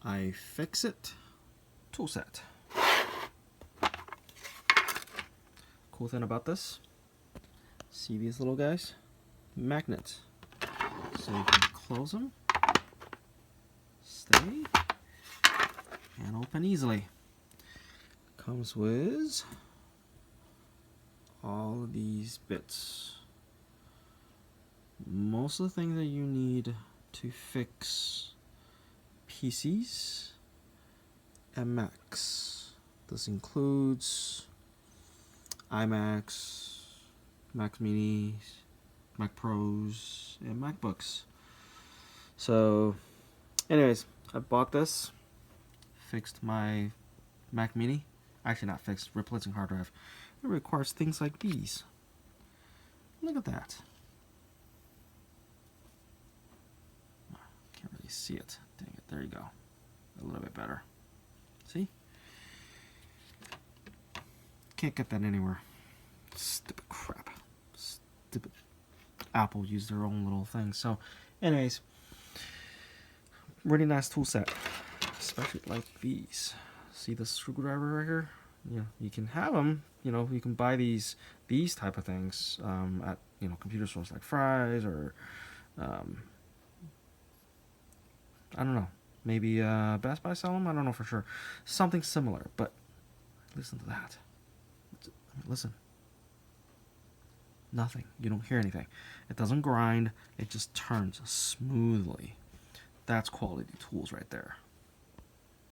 Ifixit tool set. Cool thing about this, see these little guys? Magnets. So you can close them, stay, and open easily. Comes with all of these bits. Most of the things that you need to fix PCs and Macs. This includes iMacs, Mac Minis, Mac Pros, and MacBooks. So, anyways, I bought this, fixed my Mac Mini. Actually, not fixed, replacing hard drive. It requires things like these. Look at that. Can't really see it. Dang it, there you go. A little bit better. See? Can't get that anywhere. Stupid crap. Stupid Apple used their own little thing. So, anyways, really nice tool set. Especially like these. See the screwdriver right here? Yeah, you can have them. You know, you can buy these type of things at computer stores like Fry's or I don't know. Maybe Best Buy sell them. I don't know for sure. Something similar, but listen to that. Listen. Nothing. You don't hear anything. It doesn't grind. It just turns smoothly. That's quality tools right there.